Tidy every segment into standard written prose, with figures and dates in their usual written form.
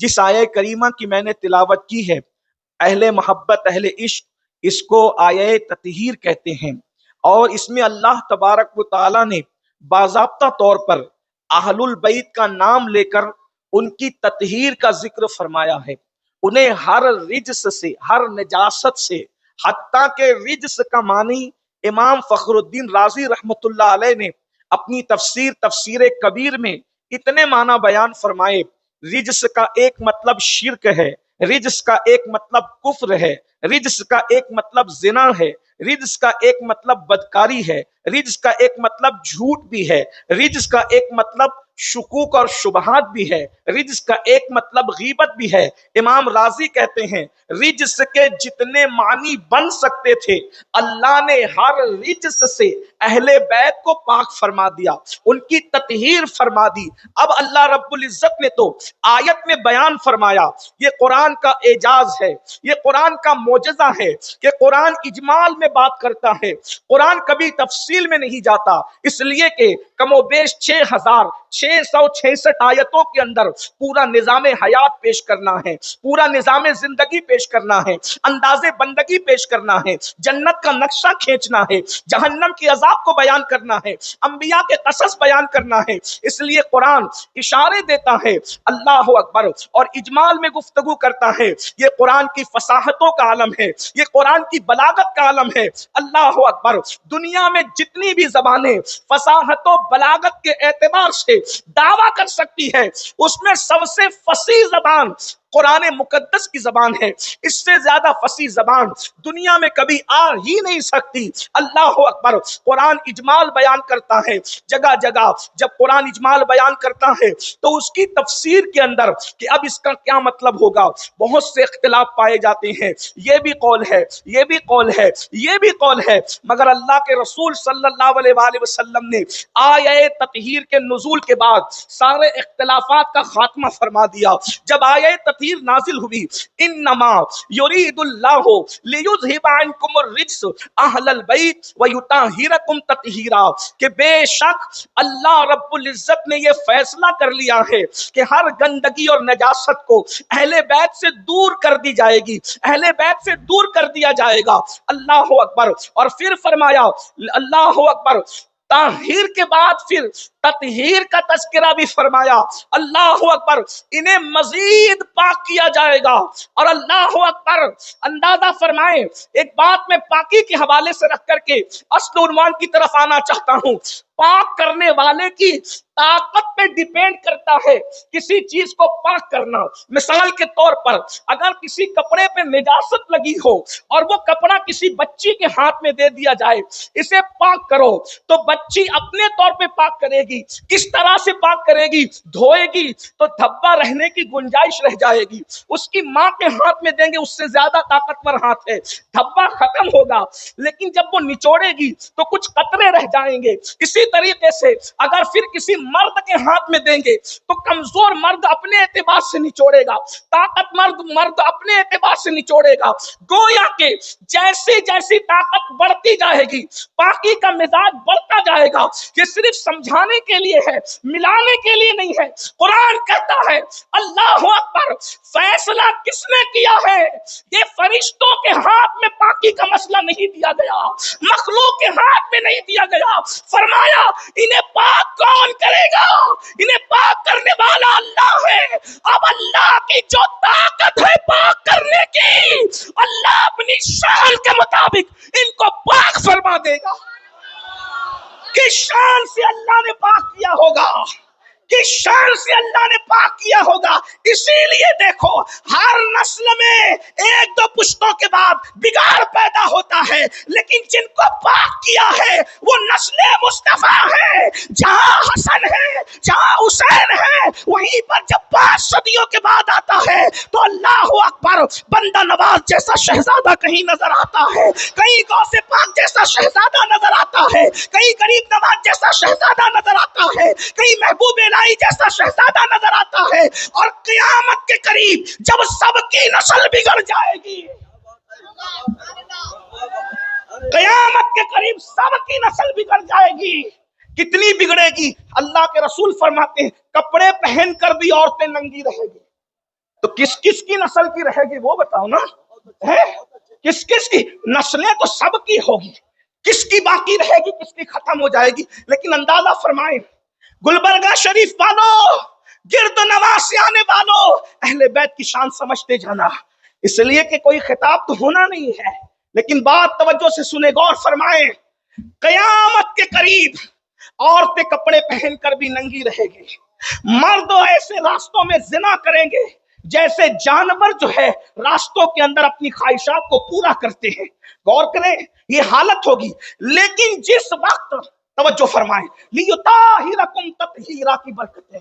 جس آیہ کریمہ کی میں نے تلاوت کی ہے، اہل محبت، اہل عشق، اس کو آیہ تطہیر کہتے ہیں، اور اس میں اللہ تبارک و تعالی نے باضابطہ طور پر اہل البیت کا نام لے کر ان کی تطہیر کا ذکر فرمایا ہے، انہیں ہر رجس سے، ہر نجاست سے، حتیٰ کہ رجس کا معنی امام فخر الدین رازی رحمت اللہ علیہ نے اپنی تفسیر کبیر میں اتنے معنی بیان فرمائے۔ رجس کا ایک مطلب شرک ہے، رجس کا ایک مطلب کفر ہے، رجس کا ایک مطلب زنا ہے، رجس کا ایک مطلب بدکاری ہے، رجس کا ایک مطلب جھوٹ بھی ہے، رجس کا ایک مطلب شکوک اور شبہات بھی ہے، رجس کا ایک مطلب غیبت بھی ہے۔ امام راضی کہتے ہیں رجس کے جتنے معنی بن سکتے تھے اللہ نے ہر رجس سے اہل بیت کو پاک فرما دیا، ان کی تطہیر فرما دی۔ اب اللہ رب العزت نے تو آیت میں بیان فرمایا، یہ قرآن کا اعجاز ہے، یہ قرآن کا معجزہ ہے کہ قرآن اجمال میں بات کرتا ہے، قرآن کبھی تفصیل میں نہیں جاتا، اس لیے کہ کم و بیش 6666 آیتوں کے اندر پورا نظام حیات پیش کرنا ہے، پورا نظام زندگی پیش کرنا ہے، انداز بندگی پیش کرنا ہے، جنت کا نقشہ کھینچنا ہے، جہنم کی عذاب کو بیان کرنا ہے، انبیاء کے قصص بیان کرنا ہے، اس لیے قرآن اشارے دیتا ہے، اللہ اکبر، اور اجمال میں گفتگو کرتا ہے۔ یہ قرآن کی فصاحتوں کا عالم ہے، یہ قرآن کی بلاغت کا عالم ہے۔ اللہ اکبر، دنیا میں جتنی بھی زبانیں فصاحت و بلاغت کے اعتبار سے دعویٰ کر سکتی ہے، اس میں سب سے فصیح زبان قرآن مقدس کی زبان ہے، اس سے زیادہ فصیح زبان دنیا میں کبھی آ ہی نہیں سکتی۔ اللہ اکبر، قرآن اجمال بیان کرتا ہے، جگہ جگہ جب قرآن اجمال بیان کرتا ہے تو اس کی تفسیر کے اندر کہ اب اس کا کیا مطلب ہوگا بہت سے اختلاف پائے جاتے ہیں، یہ بھی قول ہے، یہ بھی قول ہے، یہ بھی قول ہے، مگر اللہ کے رسول صلی اللہ علیہ وآلہ وسلم نے آیہ تطہیر کے نزول کے بعد سارے اختلافات کا خاتمہ فرما دیا۔ جب آیہ تطہیر نازل ہوئی، انما یرید اللہ لیذھب عنکم الرجس اہل البیت ویطہرکم تطہیرا، کہ بے شک اللہ رب العزت نے یہ فیصلہ کر لیا ہے کہ ہر گندگی اور نجاست کو اہل بیت سے دور کر دی جائے گی، اہل بیت سے دور کر دیا جائے گا۔ اللہ اکبر، اور پھر فرمایا اللہ اکبر، تاہیر کے بعد پھر تطہیر کا تذکرہ بھی فرمایا۔ اللہ اکبر، انہیں مزید پاک کیا جائے گا۔ اور اللہ اکبر، اندازہ فرمائیں، ایک بات میں پاکی کے حوالے سے رکھ کر کے اصل عنوان کی طرف آنا چاہتا ہوں۔ پاک کرنے والے کی طاقت پہ ڈیپینڈ کرتا ہے کسی چیز کو پاک کرنا۔ مثال کے طور پر اگر کسی کپڑے پہ نجاست لگی ہو اور وہ کپڑا کسی بچی کے ہاتھ میں دے دیا جائے، اسے پاک کرو، تو بچی اپنے طور پہ پاک کرے گی۔ کس طرح سے پاک کرے گی؟ دھوئے گی تو دھبا رہنے کی گنجائش رہ جائے گی، اس کی ماں کے ہاتھ میں دیں گے، اس سے زیادہ طاقتور ہاتھ ہے، دھبا ختم ہوگا، لیکن جب وہ نچوڑے گی تو کچھ قطرے رہ جائیں گے۔ اسی طریقے سے اگر پھر کسی مرد کے ہاتھ میں دیں گے تو کمزور مرد اپنے اعتبار سے نچوڑے گا، طاقت مرد اپنے اعتبار سے نچوڑے گا۔ گویا کہ جیسی جیسی طاقت بڑھتی جائے گی پاکی کا مزاج بڑھتا جائے گا۔ یہ صرف سمجھانے کے لیے ہے، ملانے کے لیے نہیں ہے۔ قرآن کہتا ہے اللہ اکبر، فیصلہ کس نے کیا ہے؟ یہ فرشتوں کے ہاتھ میں پاکی کا مسئلہ نہیں دیا گیا، مخلوق کے ہاتھ میں نہیں دیا گیا۔ فرمایا انہیں پاک کون کرے گا؟ انہیں پاک کرنے والا اللہ ہے۔ اب اللہ کی جو طاقت ہے پاک کرنے کی، اللہ اپنی شان کے مطابق ان کو پاک فرما دے گا۔ کس شان سے اللہ نے پاک کیا ہوگا، کس شان سے اللہ نے پاک کیا ہوگا۔ اسی لیے دیکھو ہر نسل میں ایک دو پشتوں کے بعد بگاڑ پیدا ہوتا ہے، لیکن جن کو پاک کیا ہے وہ نسل مصطفیٰ ہے۔ جہاں حسن ہے، جہاں حسین ہے، وہیں پر جب 5 صدیوں کے بعد آتا ہے تو اللہ اکبر، بندہ نواز جیسا شہزادہ کہیں نظر آتا ہے، کہیں غوث پاک جیسا شہزادہ نظر آتا ہے، کہیں غریب نواز جیسا شہزادہ نظر آتا ہے، کہیں محبوب جیسا شہزادہ نظر آتا ہے۔ اور قیامت کے قریب جب سب کی نسل بگڑ جائے گی، قیامت کے قریب سب کی نسل بگڑ جائے گی، کتنی بگڑے گی؟ اللہ کے رسول فرماتے ہیں کپڑے پہن کر بھی عورتیں ننگی رہیں گی، تو کس کس کی نسل کی رہے گی وہ بتاؤ نا، ہے کس کس کی نسلیں تو سب کی ہوگی، کس کی باقی رہے گی کس کی ختم ہو جائے گی. لیکن اندازہ فرمائیں گلبرگہ شریف والوں، گرد و نواز آنے والوں، اہل بیت کی شان سمجھتے جانا. اس لیے کہ کوئی خطاب تو ہونا نہیں ہے، لیکن بات توجہ سے سنے، غور فرمائیں. قیامت کے قریب عورتیں کپڑے پہن کر بھی ننگی رہے گی، مرد ایسے راستوں میں زنا کریں گے جیسے جانور جو ہے راستوں کے اندر اپنی خواہشات کو پورا کرتے ہیں. غور کریں، یہ حالت ہوگی. لیکن جس وقت توجہ فرمائیں، لیطہرکم تطہیرا کی برکتیں،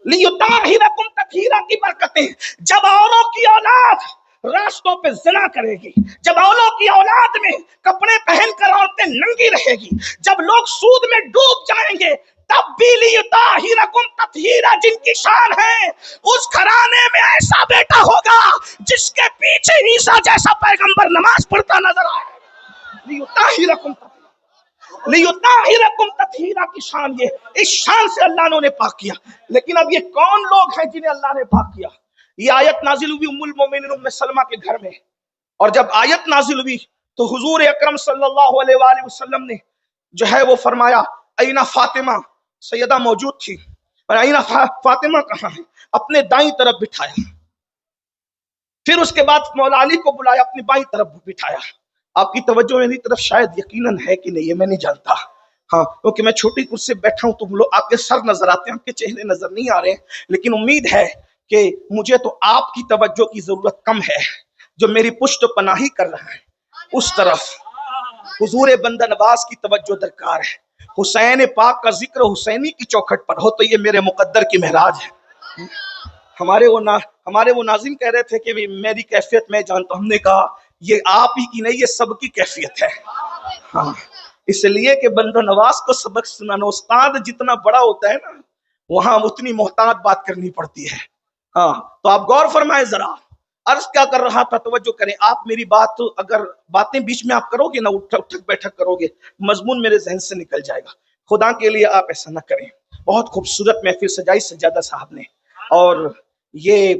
لیطہرکم تطہیرا کی برکتیں، جب اوروں کی اولاد راستوں پہ زنا کرے گی، جب اولوں کی اولاد میں کپڑے پہن کر عورتیں ننگی رہے گی، جب لوگ سود میں ڈوب جائیں گے، تب بھی لیطہرکم تطہیرا جن کی شان ہے، اس گھرانے میں ایسا بیٹا ہوگا جس کے پیچھے عیسیٰ جیسا پیغمبر نماز پڑھتا نظر آئے. لیطہرکم تطہیرا، لیطہرکم تطہیرا کی شان، یہ اس شان سے اللہ نے انہیں پاک کیا. لیکن اب یہ کون لوگ ہیں جنہیں اللہ نے پاک کیا؟ یہ آیت نازل ہوئی ام المومنین ام سلمہ کے گھر میں، اور جب آیت نازل ہوئی تو حضور اکرم صلی اللہ علیہ وآلہ وسلم نے جو ہے وہ فرمایا اینا فاطمہ، سیدہ موجود تھی، اور اینا فاطمہ کہاں ہے، اپنے دائیں طرف بٹھایا. پھر اس کے بعد مولا علی کو بلایا، اپنی بائیں طرف بٹھایا. آپ کی توجہ میری طرف شاید یقیناً ہے کہ نہیں یہ میں نہیں جانتا، ہاں کیونکہ میں چھوٹی کرسی پہ بیٹھا ہوں تو لوگ آپ کے سر نظر آتے ہیں، آپ کے چہرے نظر نہیں آ رہے ہیں. لیکن امید ہے کہ مجھے تو آپ کی توجہ کی ضرورت کم ہے، جو میری پشت پناہی کر رہا ہے اس طرف حضور بندہ نواز کی توجہ درکار ہے. حسین پاک کا ذکر حسینی کی چوکھٹ پر ہو تو یہ میرے مقدر کی معراج ہے. ہمارے وہ ناظرین کہہ رہے تھے کہ میری کیفیت میں جانتا ہوں. ہم نے کہا یہ آپ ہی کی نہیں، یہ سب کی کیفیت ہے. ہاں اس لیے کہ بندہ نواز کو سبق سنانا، استاد جتنا بڑا ہوتا ہے نا وہاں اتنی محتاط بات کرنی پڑتی ہے. ہاں تو آپ غور فرمائیں ذرا، عرض کیا کر رہا تھا، توجہ کریں. آپ میری بات اگر باتیں بیچ میں آپ کرو گے نا، اٹھک بیٹھک کرو گے، مضمون میرے ذہن سے نکل جائے گا. خدا کے لیے آپ ایسا نہ کریں. بہت خوبصورت محفل سجائی سجادہ صاحب نے، اور یہ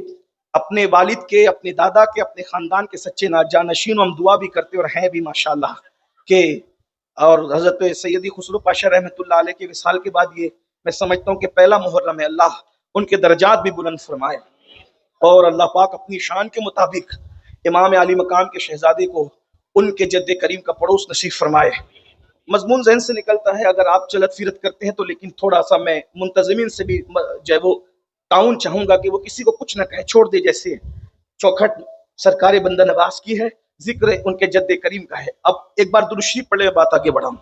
اپنے والد کے، اپنے دادا کے، اپنے خاندان کے سچے جانشین، ہم دعا بھی کرتے اور ہیں بھی ماشاءاللہ کہ، اور حضرت سیدی خسرو پاشا رحمۃ اللہ علیہ کے وصال کے بعد یہ میں سمجھتا ہوں کہ پہلا محرم ہے. اللہ ان کے درجات بھی بلند فرمائے، اور اللہ پاک اپنی شان کے مطابق امام علی مقام کے شہزادے کو ان کے جد کریم کا پڑوس نصیب فرمائے. مضمون ذہن سے نکلتا ہے اگر آپ چلت پھرت کرتے ہیں تو، لیکن تھوڑا سا میں منتظمین سے بھی جو ہے وہ تعاون چاہوں گا کہ وہ کسی کو کچھ نہ کہے، چھوڑ دے. جیسے چوکھٹ سرکار بندہ نواز کی ہے، ذکر ان کے جد کریم کا ہے. اب ایک بار درود شریف پڑھ لے، بات آگے بڑھاؤں.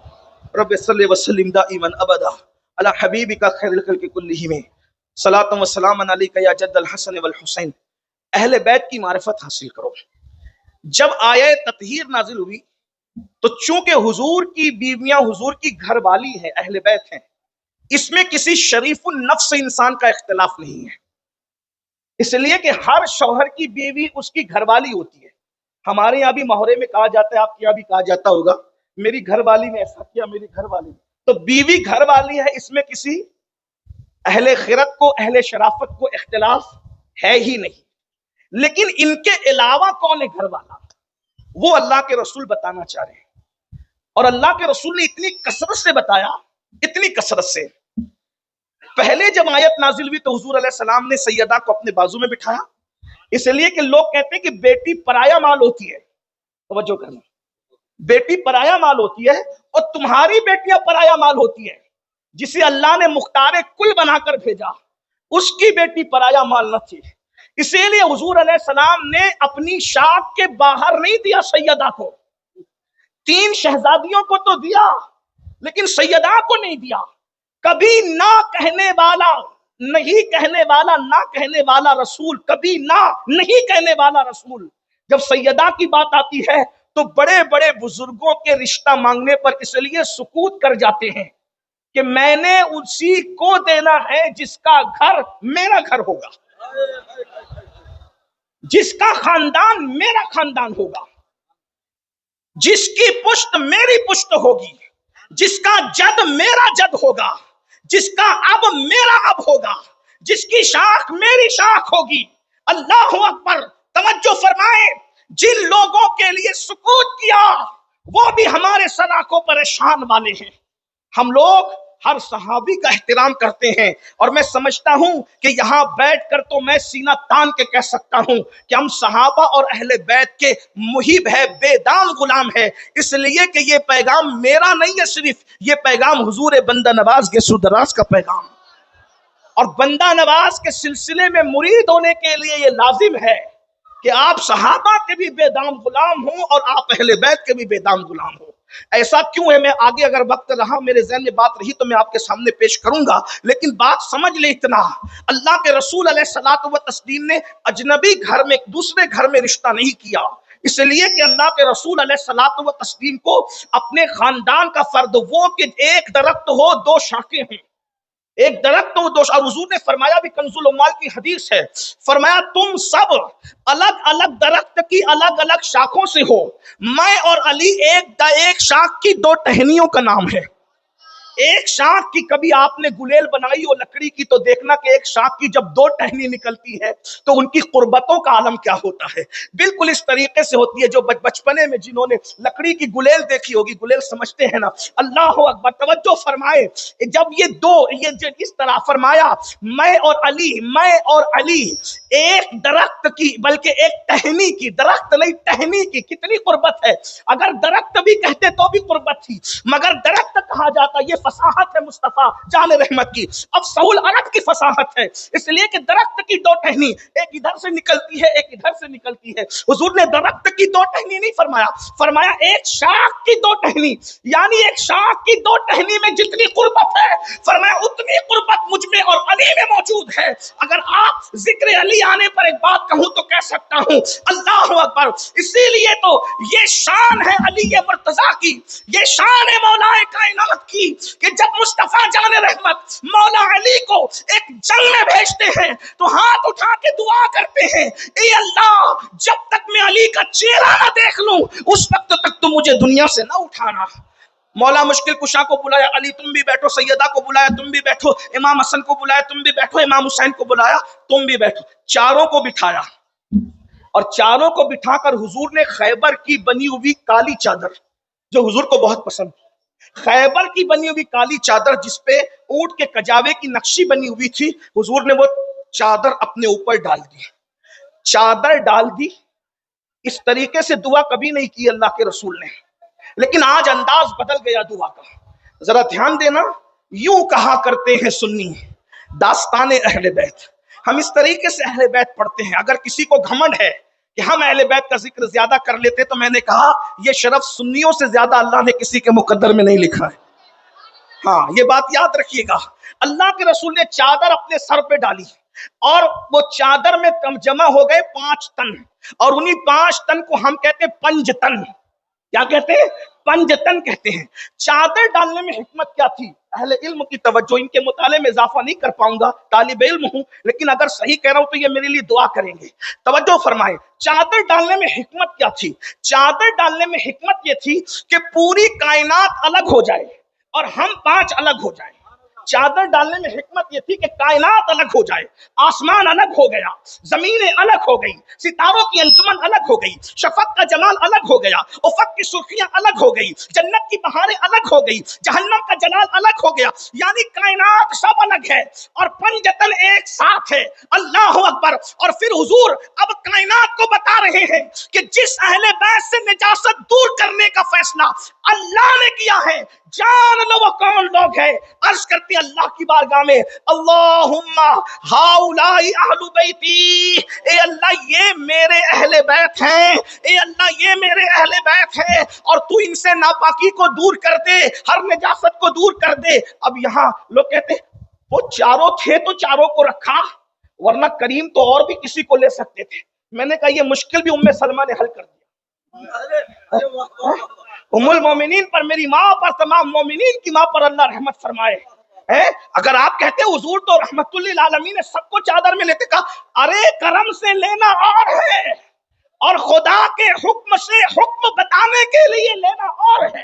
رب صلی وسلم دائما ابدا علی حبیبک خیر الخلق کلہم صلاۃ و سلام علیک یا جد الحسن والحسین. اہل بیت کی معرفت حاصل کرو. جب آیہ تطہیر نازل ہوئی تو چونکہ حضور کی بیویاں حضور کی گھر والی ہیں، اہل بیت ہیں، اس میں کسی شریف النفس انسان کا اختلاف نہیں ہے. اس لیے کہ ہر شوہر کی بیوی اس کی گھر والی ہوتی ہے. ہمارے یہاں بھی محرے میں کہا جاتا ہے، آپ کے یہاں بھی کہا جاتا ہوگا میری گھر والی نے ایسا کیا، میری گھر والی نے. تو بیوی گھر والی ہے، اس میں کسی اہل خیرت کو، اہل شرافت کو اختلاف ہے ہی نہیں. لیکن ان کے علاوہ کون ہے گھر والا، وہ اللہ کے رسول بتانا چاہ رہے ہیں. اور اللہ کے رسول نے اتنی کثرت سے بتایا، اتنی کثرت سے. پہلے جب آیت نازل ہوئی تو حضور علیہ السلام نے سیدہ کو اپنے بازو میں بٹھایا، اس لیے کہ لوگ کہتے ہیں کہ بیٹی پرایا مال ہوتی ہے. توجہ کرنا، بیٹی پرایا مال ہوتی ہے، اور تمہاری بیٹیاں پرایا مال ہوتی ہے. جسے اللہ نے مختار کل بنا کر بھیجا اس کی بیٹی پرایا مال نہ تھی. اسی لیے حضور علیہ السلام نے اپنی شاخ کے باہر نہیں دیا سیدہ کو. 3 شہزادیوں کو تو دیا لیکن سیدہ کو نہیں دیا. کبھی نہ کہنے والا، نہیں کہنے والا، نہ کہنے والا رسول، کبھی نہ نہیں کہنے والا رسول. جب سیدہ کی بات آتی ہے تو بڑے بڑے بزرگوں کے رشتہ مانگنے پر اس لیے سکوت کر جاتے ہیں کہ میں نے اسی کو دینا ہے جس کا گھر میرا گھر ہوگا، جس کا خاندان میرا خاندان ہوگا، جس کی پشت میری پشت ہوگی، جس کا جد میرا جد ہوگا، جس کا اب میرا اب ہوگا، جس کی شاخ میری شاخ ہوگی. اللہ اکبر، توجہ فرمائیں، جن لوگوں کے لیے سکوت کیا وہ بھی ہمارے سلاخوں پر شان والے ہیں۔ ہم لوگ ہر صحابی کا احترام کرتے ہیں، اور میں سمجھتا ہوں کہ یہاں بیٹھ کر تو میں سینہ تان کے کہہ سکتا ہوں کہ ہم صحابہ اور اہل بیت کے محب ہے، بے دام غلام ہے، اس لیے کہ یہ پیغام میرا نہیں ہے، صرف یہ پیغام حضور بندہ نواز کے سودراز کا پیغام، اور بندہ نواز کے سلسلے میں مرید ہونے کے لیے یہ لازم ہے کہ آپ صحابہ کے بھی بے دام غلام ہوں اور آپ اہل بیت کے بھی بے دام غلام ہوں۔ ایسا کیوں ہے؟ میں آگے اگر وقت رہا، میرے ذہن میں بات رہی تو میں آپ کے سامنے پیش کروں گا، لیکن بات سمجھ لے اتنا، اللہ کے رسول علیہ الصلوۃ والتسلیم نے اجنبی گھر میں ایک دوسرے گھر میں رشتہ نہیں کیا، اس لیے کہ اللہ کے رسول علیہ الصلوۃ والتسلیم کو اپنے خاندان کا فرد وہ کہ ایک درخت ہو دو شاخیں ہوں، ایک درخت تو دو، اور حضور نے فرمایا بھی، کنز الاموال کی حدیث ہے، فرمایا تم سب الگ الگ درخت کی الگ الگ شاخوں سے ہو، میں اور علی ایک شاخ کی دو ٹہنیوں کا نام ہے۔ ایک شاخ کی کبھی آپ نے گلیل بنائی ہو لکڑی کی تو دیکھنا کہ ایک شاخ کی جب دو ٹہنی نکلتی ہے تو ان کی قربتوں کا عالم کیا ہوتا ہے، بالکل اس طریقے سے ہوتی ہے۔ جو بچپنے میں جنہوں نے لکڑی کی گلیل دیکھی ہوگی، گلیل سمجھتے ہیں نا، اللہ اکبر، توجہ فرمائے، جب یہ اس طرح فرمایا میں اور علی ایک درخت کی، بلکہ ایک ٹہنی کی، درخت نہیں ٹہنی کی، کتنی قربت ہے، اگر درخت بھی کہتے تو بھی قربت تھی، مگر درخت کہا جاتا، یہ فصاحت ہے مصطفیٰ جان رحمت کی، اب سہول عرب کی فصاحت ہے، اس لیے کہ درخت کی دو ٹہنی، ایک ادھر سے نکلتی ہے ایک ادھر سے نکلتی ہے، حضور نے درخت کی دو ٹہنی نہیں فرمایا، فرمایا ایک شاخ کی دو ٹہنی، یعنی ایک شاخ کی دو ٹہنی میں جتنی قربت ہے، فرمایا اتنی قربت مجھ میں اور علی میں موجود ہے۔ اگر آپ ذکر علی آنے پر ایک بات کہوں تو کہہ سکتا ہوں اللہ اکبر، اسی لیے تو یہ شان ہے علی مرتضیٰ کی، یہ شان ہے مولا کائنات کی، کہ جب مصطفیٰ جان رحمت مولا علی کو ایک جنگ میں بھیجتے ہیں تو ہاتھ اٹھا کے دعا کرتے ہیں، اے اللہ جب تک میں علی کا چہرہ نہ دیکھ لوں اس وقت تک تو مجھے دنیا سے نہ اٹھانا۔ مولا مشکل کشا کو بلایا، علی تم بھی بیٹھو، سیدہ کو بلایا تم بھی بیٹھو، امام حسن کو بلایا تم بھی بیٹھو، امام حسین کو بلایا تم بھی بیٹھو، چاروں کو بٹھایا، اور چاروں کو بٹھا کر حضور نے خیبر کی بنی ہوئی کالی چادر، جو حضور کو بہت پسند تھی، خیبر کی بنی ہوئی کالی چادر جس پہ اونٹ کے کجاوے کی نقشی بنی ہوئی تھی، حضور نے وہ چادر اپنے اوپر ڈال دی، چادر ڈال دی۔ اس طریقے سے دعا کبھی نہیں کی اللہ کے رسول نے، لیکن آج انداز بدل گیا دعا کا، ذرا دھیان دینا، یوں کہا کرتے ہیں سنی داستان اہل بیت، ہم اس طریقے سے اہل بیت پڑھتے ہیں۔ اگر کسی کو گھمنڈ ہے کہ ہم اہل بیت کا ذکر زیادہ کر لیتے تو میں نے کہا یہ شرف سنیوں سے زیادہ اللہ نے کسی کے مقدر میں نہیں لکھا ہے، ہاں یہ بات یاد رکھیے گا۔ اللہ کے رسول نے چادر اپنے سر پہ ڈالی، اور وہ چادر میں جمع ہو گئے 5 تن، اور انہی 5 تن کو ہم کہتے ہیں 5 تن، کیا کہتے ہیں؟ 5 تن کہتے ہیں۔ چادر ڈالنے میں حکمت کیا تھی؟ اہل علم کی توجہ، ان کے مطالعے میں اضافہ نہیں کر پاؤں گا، طالب علم ہوں، لیکن اگر صحیح کہہ رہا ہوں تو یہ میرے لیے دعا کریں گے، توجہ فرمائیں۔ چادر ڈالنے میں حکمت کیا تھی؟ چادر ڈالنے میں حکمت یہ تھی کہ پوری کائنات الگ ہو جائے اور ہم 5 الگ ہو جائیں۔ چادر ڈالنے میں حکمت یہ تھی کہ کائنات الگ ہو جائے، آسمان الگ ہو گیا، زمینیں الگ ہو گئی، ستاروں کی انجمن الگ ہو گئی، شفق کا جمال الگ ہو گیا، افق کی سرخیاں الگ ہو گئی، جنت کی بہاریں الگ ہو گئی، جہنم کا جلال الگ ہو گیا، یعنی کائنات سب الگ ہے اور 5 تن ایک ساتھ ہے، اللہ اکبر۔ اور پھر حضور اب کائنات کو بتا رہے ہیں کہ جس اہل بیت سے نجاست دور کرنے کا فیصلہ اللہ نے کیا ہے، جان لو وہ کون لوگ ہیں۔ عرض کرتے اللہ کی بارگاہ میں، اللہم ہاؤلائی اہل بیتی، اے اللہ یہ میرے اہل بیت ہیں، اے اللہ یہ میرے اہل بیت ہیں، اور تو ان سے ناپاکی کو دور کر دے، ہر نجاست کو دور کر دے۔ اب یہاں لوگ کہتے ہیں وہ چاروں تھے تو چاروں کو رکھا، ورنہ کریم تو اور بھی کسی کو لے سکتے تھے۔ میں نے کہا یہ مشکل بھی ام سلمہ نے حل کر دیا، ام المومنین پر، میری ماں پر، تمام مومنین کی ماں پر اللہ رحمت فرمائے۔ اگر آپ کہتے حضور تو رحمت للعالمین سب کو چادر میں لیتے، کہا ارے کرم سے لینا اور ہے اور خدا کے حکم سے حکم بتانے کے لیے لینا اور ہے۔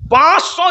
500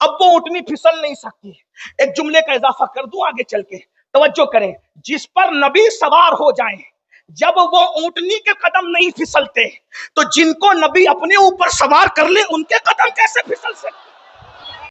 اب وہ اونٹنی پھسل نہیں سکتی. ایک جملے کا اضافہ کر دوں آگے چل کے, توجہ کریں, جس پر نبی سوار ہو جائیں جب وہ اونٹنی کے قدم نہیں پھسلتے تو جن کو نبی اپنے اوپر سوار کر لے ان کے قدم کیسے پھسل سکتے؟